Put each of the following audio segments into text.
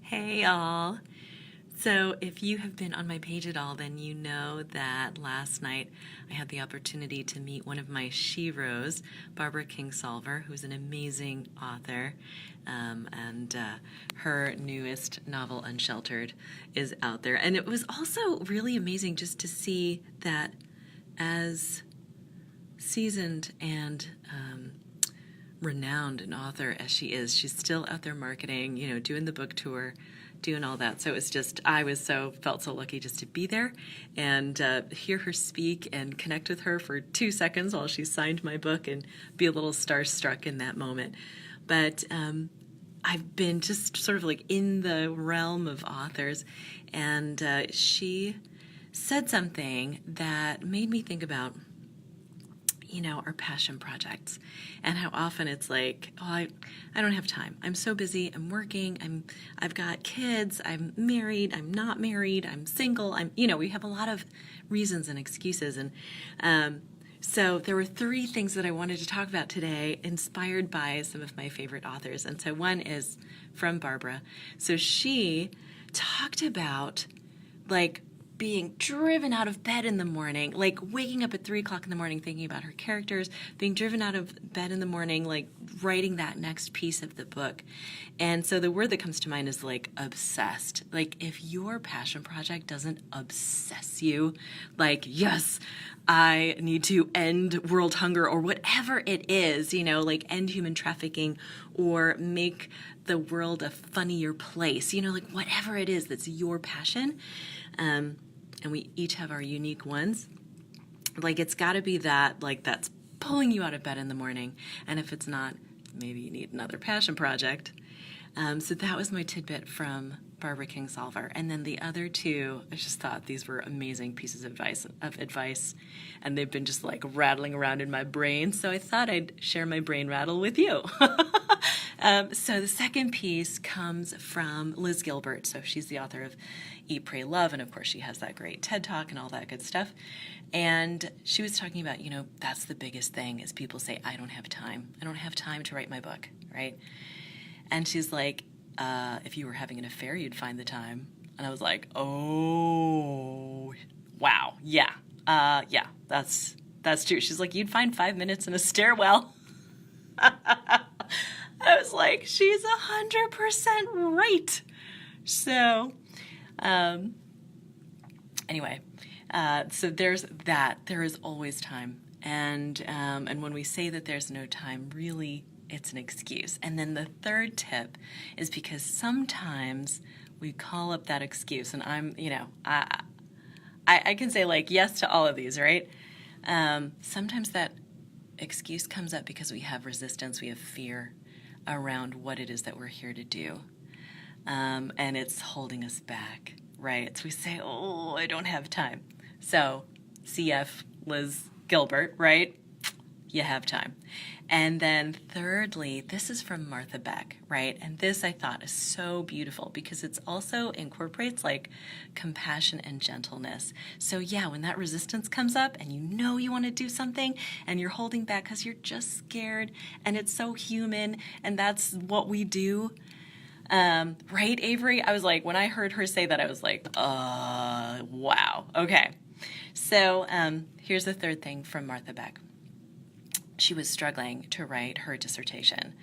Hey y'all. So if you have been on my page at all, then you know that last night I had the opportunity to meet one of my sheroes, Barbara Kingsolver, who's an amazing author, and her newest novel, Unsheltered, is out there. And it was also really amazing just to see that as seasoned and renowned an author as she is, she's still out there marketing, doing the book tour, doing all that. So it was just, felt so lucky just to be there and hear her speak and connect with her for 2 seconds while she signed my book and be a little starstruck in that moment. But I've been just sort of like in the realm of authors, and she said something that made me think about our passion projects and how often it's like, oh, I don't have time. I'm so busy. I'm working. I've got kids. I'm married. I'm not married. I'm single. We have a lot of reasons and excuses. And so there were 3 things that I wanted to talk about today, inspired by some of my favorite authors. And so one is from Barbara. So she talked about being driven out of bed in the morning, like waking up at 3 o'clock in the morning thinking about her characters, being driven out of bed in the morning, like writing that next piece of the book. And so the word that comes to mind is like obsessed. Like if your passion project doesn't obsess you, like, yes, I need to end world hunger or whatever it is, like end human trafficking or make the world a funnier place, like whatever it is that's your passion. And we each have our unique ones. Like it's got to be that, like that's pulling you out of bed in the morning. And if it's not, maybe you need another passion project. So that was my tidbit from Barbara Kingsolver. And then the other 2, I just thought these were amazing pieces of advice, and they've been just like rattling around in my brain. So I thought I'd share my brain rattle with you. So the second piece comes from Liz Gilbert. So she's the author of Eat, Pray, Love, and of course she has that great TED Talk and all that good stuff. And she was talking about, that's the biggest thing is people say, I don't have time. I don't have time to write my book, right? And she's like, if you were having an affair, you'd find the time. And I was like, oh, wow, yeah, that's true. She's like, you'd find 5 minutes in a stairwell. I was like, she's 100% right. So, anyway, so there's that. There is always time, and when we say that there's no time, really, it's an excuse. And then the third tip is because sometimes we call up that excuse, and I can say like yes to all of these, right? Sometimes that excuse comes up because we have resistance, we have fear around what it is that we're here to do. And it's holding us back, right? So we say, oh, I don't have time. So CF Liz Gilbert, right? You have time. And then thirdly, this is from Martha Beck, right? And this I thought is so beautiful because it's also incorporates like compassion and gentleness. So yeah, when that resistance comes up and you want to do something and you're holding back because you're just scared, and it's so human, and that's what we do. Right, Avery? I was like, when I heard her say that, I was like, wow. Okay. So here's the third thing from Martha Beck. She was struggling to write her dissertation,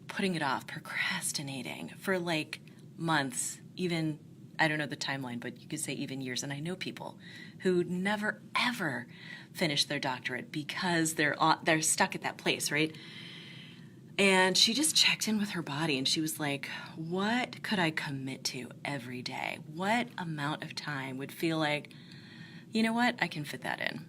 putting it off, procrastinating for like months, even, I don't know the timeline, but you could say even years. And I know people who never, ever finish their doctorate because they're stuck at that place, right? And she just checked in with her body, and she was like, what could I commit to every day? What amount of time would feel like, you know what, I can fit that in?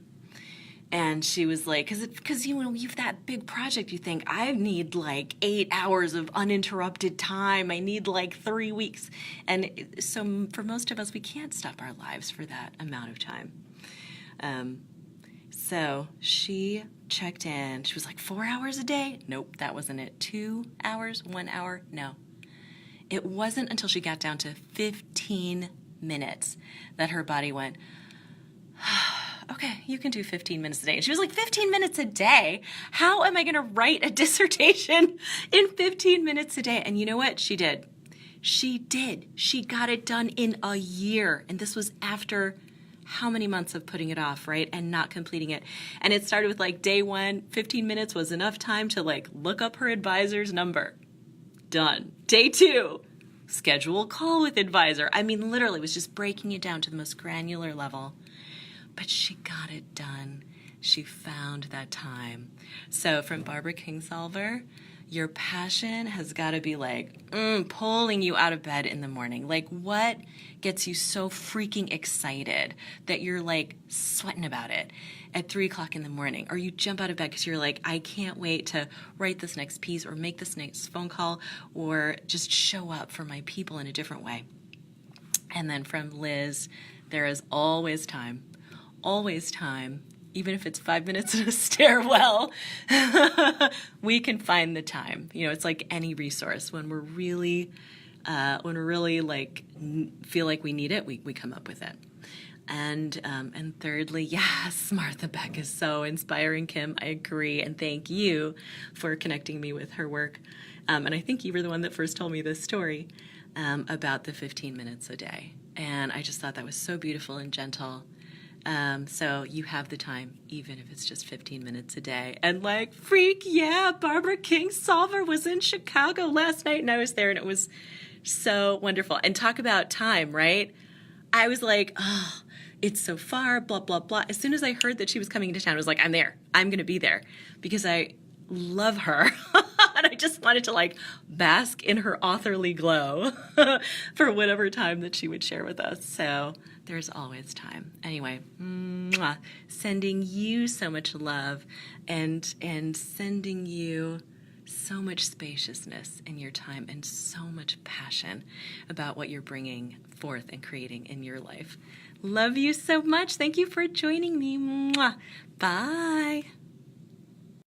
And she was like, because you've that big project, you think, I need like 8 hours of uninterrupted time. I need like 3 weeks. And so for most of us, we can't stop our lives for that amount of time. So she checked in. She was like, 4 hours a day? Nope, that wasn't it. 2 hours, 1 hour? No. It wasn't until she got down to 15 minutes that her body went, okay, you can do 15 minutes a day. And she was like, 15 minutes a day? How am I going to write a dissertation in 15 minutes a day? And you know what? She did. She did. She got it done in a year. And this was after how many months of putting it off, right? And not completing it. And it started with like day one, 15 minutes was enough time to like look up her advisor's number. Done. Day two, schedule a call with advisor. I mean, literally, it was just breaking it down to the most granular level. But she got it done. She found that time. So from Barbara Kingsolver, your passion has got to be like pulling you out of bed in the morning. Like, what gets you so freaking excited that you're like sweating about it at 3 o'clock in the morning? Or you jump out of bed because you're like, I can't wait to write this next piece or make this next phone call or just show up for my people in a different way. And then from Liz, there is always time. Always time. Even if it's 5 minutes in a stairwell, we can find the time. You know, it's like any resource. When we're really like feel like we need it, we come up with it. And thirdly, yes, Martha Beck is so inspiring, Kim. I agree, and thank you for connecting me with her work. And I think you were the one that first told me this story about the 15 minutes a day. And I just thought that was so beautiful and gentle. So you have the time, even if it's just 15 minutes a day. And like, freak, yeah, Barbara Kingsolver was in Chicago last night, and I was there, and it was so wonderful. And talk about time, right? I was like, oh, it's so far, blah, blah, blah. As soon as I heard that she was coming into town, I was like, I'm there. I'm going to be there because I love her. And I just wanted to like bask in her authorly glow for whatever time that she would share with us. So there's always time. Anyway, sending you so much love and sending you so much spaciousness in your time and so much passion about what you're bringing forth and creating in your life. Love you so much. Thank you for joining me. Bye.